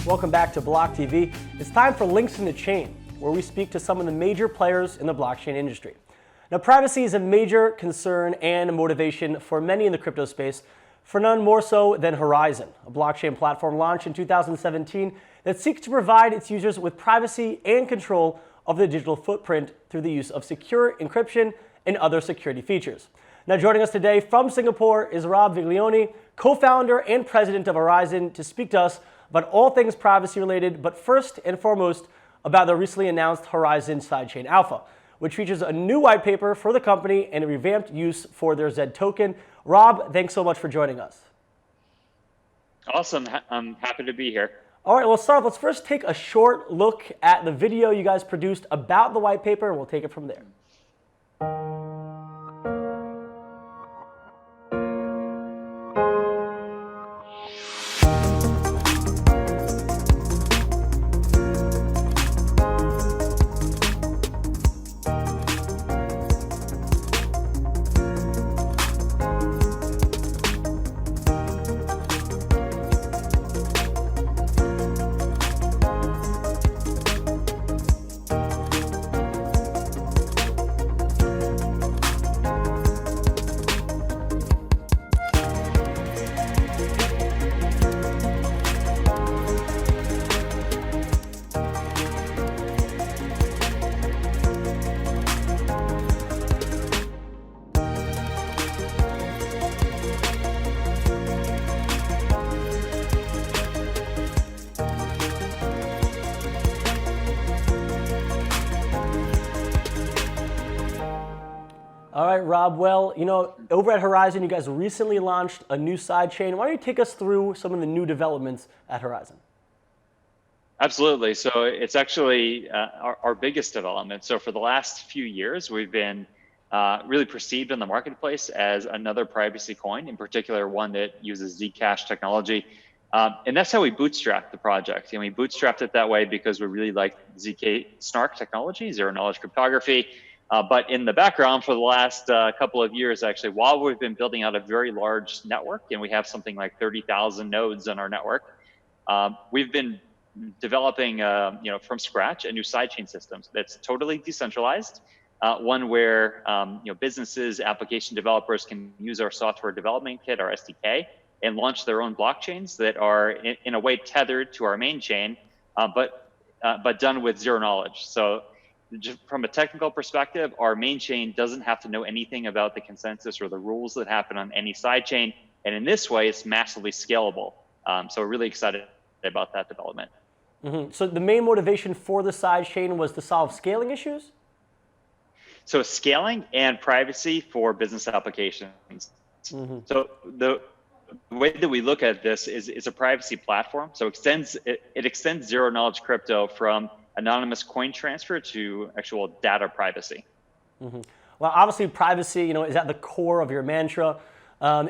Welcome back to BLOCKTV. It's time for Links in the Chain, where we speak to some of the major players in the blockchain industry. Now, privacy is a major concern and a motivation for many in the crypto space, for none more so than Horizen, a blockchain platform launched in 2017 that seeks to provide its users with privacy and control of their digital footprint through the use of secure encryption and other security features. Now, joining us today from Singapore is Rob Viglione, co-founder and president of Horizen, to speak to us about all things privacy related, but first and foremost about the recently announced Horizen Sidechain Alpha, which features a new white paper for the company and a revamped use for their Z token. Rob, thanks so much for joining us. Awesome. I'm happy to be here. All right, well, start off. Let's first take a short look at the video you guys produced about the white paper, and we'll take it from there. All right, Rob. Well, over at Horizen, you guys recently launched a new sidechain. Why don't you take us through some of the new developments at Horizen? Absolutely. So it's actually our biggest development. So for the last few years, we've been really perceived in the marketplace as another privacy coin, in particular one that uses Zcash technology. And that's how we bootstrapped the project. And we bootstrapped it that way because we really like ZK snark technology, zero knowledge cryptography. But in the background for the last couple of years, actually, while we've been building out a very large network, and we have something like 30,000 nodes on our network, we've been developing, from scratch, a new sidechain system that's totally decentralized, one where businesses, application developers can use our software development kit, our SDK, and launch their own blockchains that are in a way tethered to our main chain, but done with zero knowledge. So just from a technical perspective, our main chain doesn't have to know anything about the consensus or the rules that happen on any sidechain. And in this way, it's massively scalable. So we're really excited about that development. Mm-hmm. So the main motivation for the sidechain was to solve scaling issues? So scaling and privacy for business applications. Mm-hmm. So the way that we look at this is a privacy platform. So it extends zero knowledge crypto from anonymous coin transfer to actual data privacy. Mm-hmm. Well, obviously privacy, is at the core of your mantra.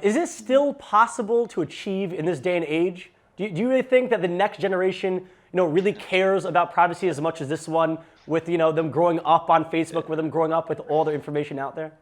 Is it still possible to achieve in this day and age? Do you really think that the next generation, really cares about privacy as much as this one, with them growing up on Facebook, with them growing up with all their information out there?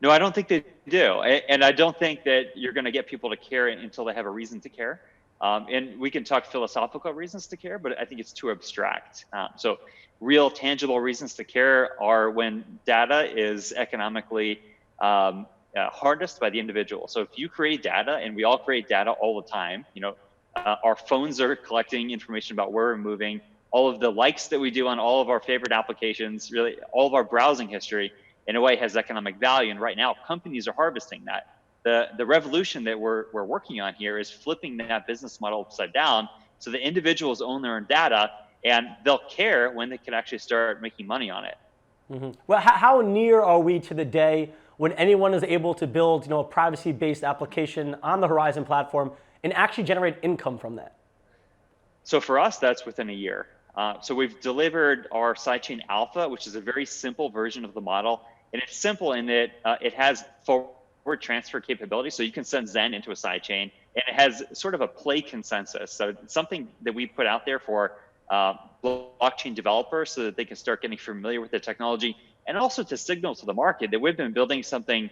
No, I don't think they do, and I don't think that you're going to get people to care until they have a reason to care. And we can talk philosophical reasons to care, but I think it's too abstract. So real tangible reasons to care are when data is economically harnessed by the individual. So if you create data, and we all create data all the time, our phones are collecting information about where we're moving, all of the likes that we do on all of our favorite applications, really all of our browsing history, in a way has economic value. And right now, companies are harvesting that. The revolution that we're working on here is flipping that business model upside down, so the individuals own their own data, and they'll care when they can actually start making money on it. Mm-hmm. Well, how near are we to the day when anyone is able to build a privacy-based application on the Horizen platform and actually generate income from that? So for us, that's within a year. So we've delivered our Sidechain Alpha, which is a very simple version of the model. And it's simple in that it has forward transfer capability. So you can send Zen into a sidechain, and it has sort of a play consensus. So it's something that we put out there for blockchain developers so that they can start getting familiar with the technology, and also to signal to the market that we've been building something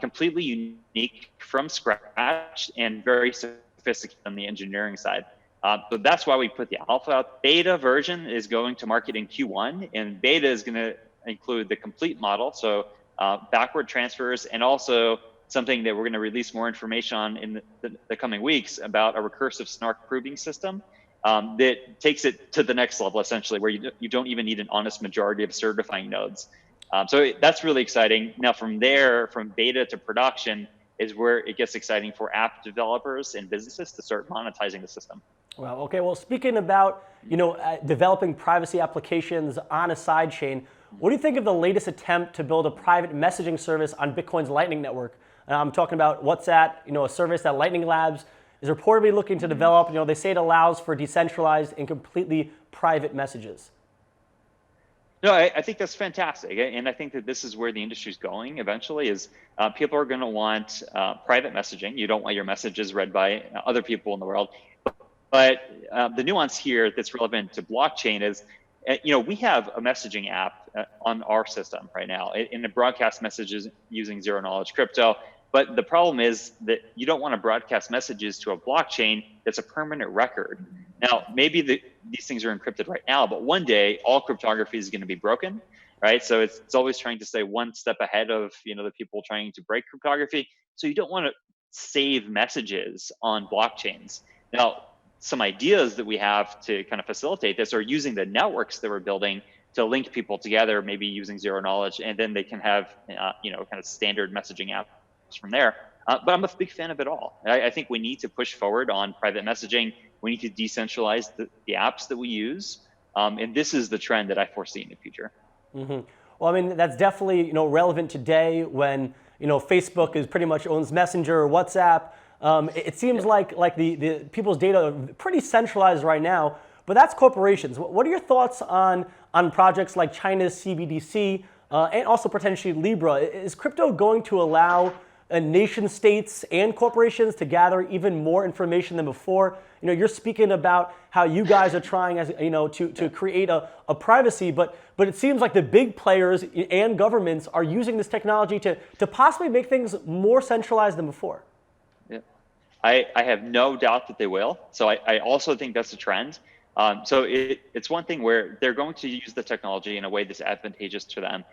completely unique from scratch and very sophisticated on the engineering side. So that's why we put the alpha out. Beta version is going to market in Q1, and beta is going to include the complete model, so backward transfers, and also something that we're going to release more information on in the coming weeks about a recursive snark proving system that takes it to the next level, essentially, where you don't even need an honest majority of certifying nodes. So that's really exciting. Now from there, from beta to production, is where it gets exciting for app developers and businesses to start monetizing the system. Well, okay. Well, speaking about developing privacy applications on a sidechain, what do you think of the latest attempt to build a private messaging service on Bitcoin's Lightning Network? I'm talking about WhatsApp, a service that Lightning Labs is reportedly looking to develop. They say it allows for decentralized and completely private messages. No, I think that's fantastic. And I think that this is where the industry is going eventually is people are going to want private messaging. You don't want your messages read by other people in the world. But the nuance here that's relevant to blockchain is, we have a messaging app on our system right now, and it broadcasts messages using zero knowledge crypto. But the problem is that you don't want to broadcast messages to a blockchain that's a permanent record. Now, maybe these things are encrypted right now, but one day all cryptography is going to be broken, right? So it's always trying to stay one step ahead of the people trying to break cryptography. So you don't want to save messages on blockchains. Now, some ideas that we have to kind of facilitate this are using the networks that we're building to link people together, maybe using zero knowledge, and then they can have kind of standard messaging apps from there. But I'm a big fan of it all. I think we need to push forward on private messaging. We need to decentralize the apps that we use. And this is the trend that I foresee in the future. Mm-hmm. Well, I mean, that's definitely relevant today when Facebook is pretty much owns Messenger or WhatsApp. It seems like the people's data are pretty centralized right now, but that's corporations. What are your thoughts on projects like China's CBDC and also potentially Libra? Is crypto going to allow nation states and corporations to gather even more information than before? You're speaking about how you guys are trying to create a privacy, but it seems like the big players and governments are using this technology to possibly make things more centralized than before. Yeah, I have no doubt that they will. So I also think that's a trend. So it's one thing where they're going to use the technology in a way that's advantageous to them.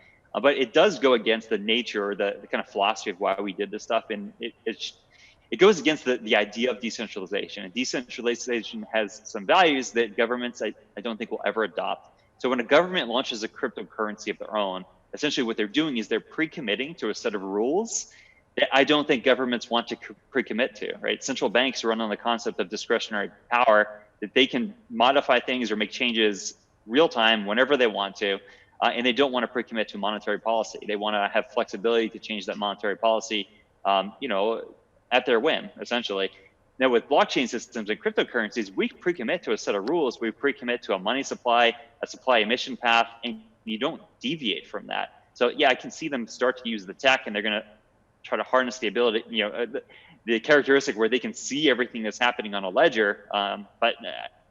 But it does go against the nature, the kind of philosophy of why we did this stuff. And it goes against the idea of decentralization. And decentralization has some values that governments, I don't think, will ever adopt. So when a government launches a cryptocurrency of their own, essentially what they're doing is they're pre-committing to a set of rules that I don't think governments want to pre-commit to, right? Central banks run on the concept of discretionary power, that they can modify things or make changes real time whenever they want to. And they don't want to pre-commit to monetary policy. They want to have flexibility to change that monetary policy, at their whim, essentially. Now, with blockchain systems and cryptocurrencies, we pre-commit to a set of rules. We pre-commit to a money supply, a supply emission path, and you don't deviate from that. So, yeah, I can see them start to use the tech, and they're going to try to harness the ability, the characteristic where they can see everything that's happening on a ledger. But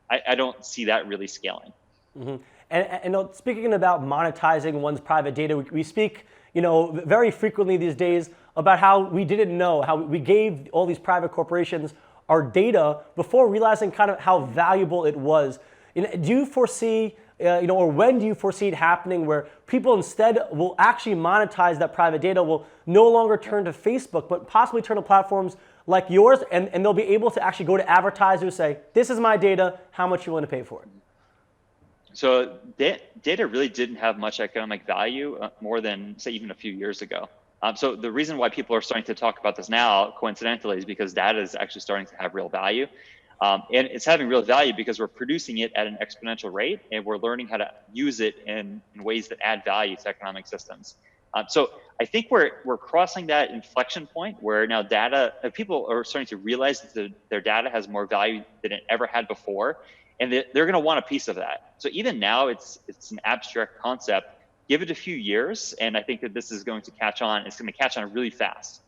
I don't see that really scaling. Mm-hmm. And speaking about monetizing one's private data, we speak, very frequently these days about how we didn't know, how we gave all these private corporations our data before realizing kind of how valuable it was. Do you foresee, or when do you foresee it happening where people instead will actually monetize that private data, will no longer turn to Facebook, but possibly turn to platforms like yours, and they'll be able to actually go to advertisers, say, this is my data, how much you want to pay for it? So data really didn't have much economic value more than, say, even a few years ago. So the reason why people are starting to talk about this now, coincidentally, is because data is actually starting to have real value. And it's having real value because we're producing it at an exponential rate, and we're learning how to use it in ways that add value to economic systems. So I think we're crossing that inflection point where now people are starting to realize that their data has more value than it ever had before. And they're going to want a piece of that. So even now, it's an abstract concept. Give it a few years, and I think that this is going to catch on. It's going to catch on really fast.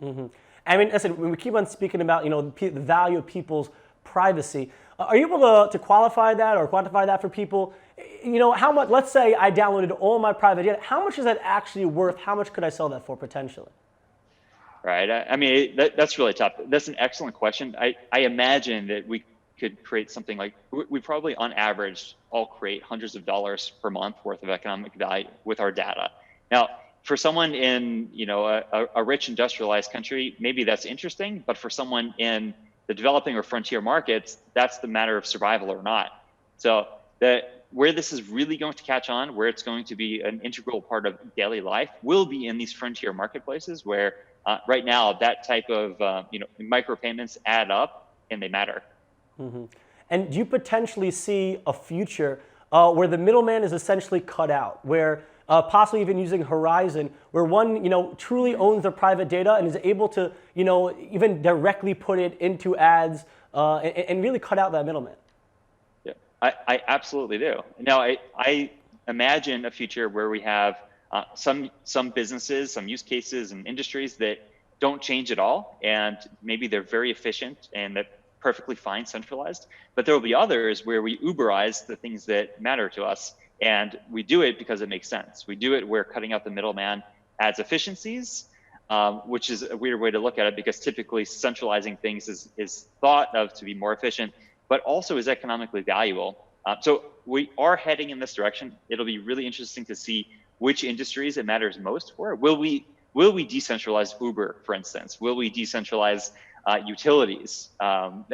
Mm-hmm. I mean, listen, when we keep on speaking about the value of people's privacy, are you able to qualify that or quantify that for people? How much? Let's say I downloaded all my private data. How much is that actually worth? How much could I sell that for potentially? Right. I mean, that's really tough. That's an excellent question. I imagine that we could create something like, we probably on average all create hundreds of dollars per month worth of economic value with our data. Now, for someone in a rich industrialized country, maybe that's interesting, but for someone in the developing or frontier markets, that's the matter of survival or not. So where this is really going to catch on, where it's going to be an integral part of daily life, will be in these frontier marketplaces where right now that type of micropayments add up and they matter. Mm-hmm. And do you potentially see a future where the middleman is essentially cut out, where possibly even using Horizen, where one truly owns their private data and is able to even directly put it into ads and really cut out that middleman? Yeah, I absolutely do. Now I imagine a future where we have some businesses, some use cases and industries that don't change at all, and maybe they're very efficient and that perfectly fine centralized, but there will be others where we Uberize the things that matter to us. And we do it because it makes sense. We do it where cutting out the middleman adds efficiencies, which is a weird way to look at it because typically centralizing things is thought of to be more efficient, but also is economically valuable. So we are heading in this direction. It'll be really interesting to see which industries it matters most for. Will we decentralize Uber, for instance? Will we decentralize utilities? I'm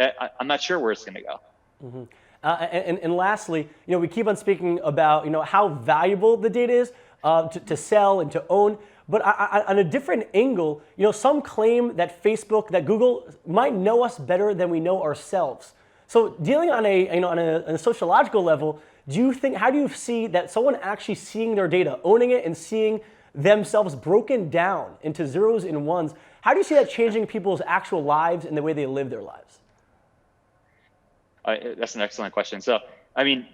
not sure where it's going to go. Mm-hmm. And lastly, we keep on speaking about how valuable the data is to sell and to own. But on a different angle, some claim that Facebook, that Google might know us better than we know ourselves. So dealing on a sociological level, how do you see that someone actually seeing their data, owning it, and seeing themselves broken down into zeros and ones? How do you see that changing people's actual lives and the way they live their lives? That's an excellent question. So, I mean,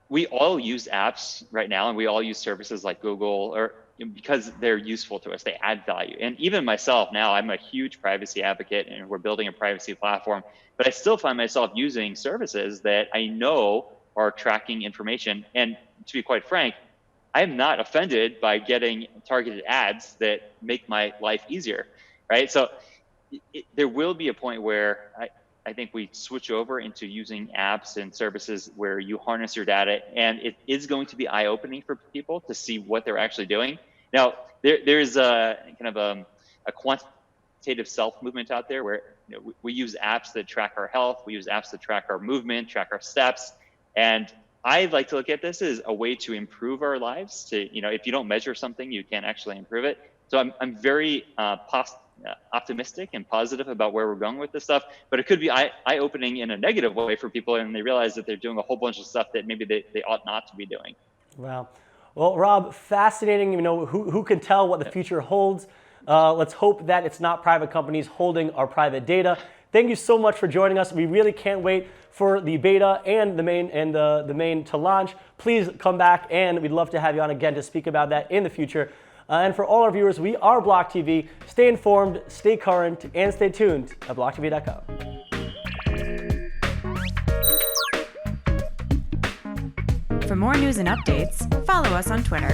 we all use apps right now, and we all use services like Google because they're useful to us. They add value. And even myself now, I'm a huge privacy advocate, and we're building a privacy platform. But I still find myself using services that I know are tracking information. And to be quite frank, I am not offended by getting targeted ads that make my life easier, right? So there will be a point where I think we switch over into using apps and services where you harness your data, and it is going to be eye-opening for people to see what they're actually doing. Now, there's a kind of a quantitative self movement out there where we use apps that track our health, we use apps that track our movement, track our steps, and I like to look at this as a way to improve our lives. If you don't measure something, you can't actually improve it. So I'm very optimistic and positive about where we're going with this stuff, but it could be eye-opening in a negative way for people, and they realize that they're doing a whole bunch of stuff that maybe they ought not to be doing. Wow. Well, Rob, fascinating. Who can tell what the future holds? Let's hope that it's not private companies holding our private data. Thank you so much for joining us. We really can't wait for the beta and the main to launch. Please come back, and we'd love to have you on again to speak about that in the future. And for all our viewers, we are BLOCKTV. Stay informed, stay current, and stay tuned at blocktv.com. For more news and updates, follow us on Twitter.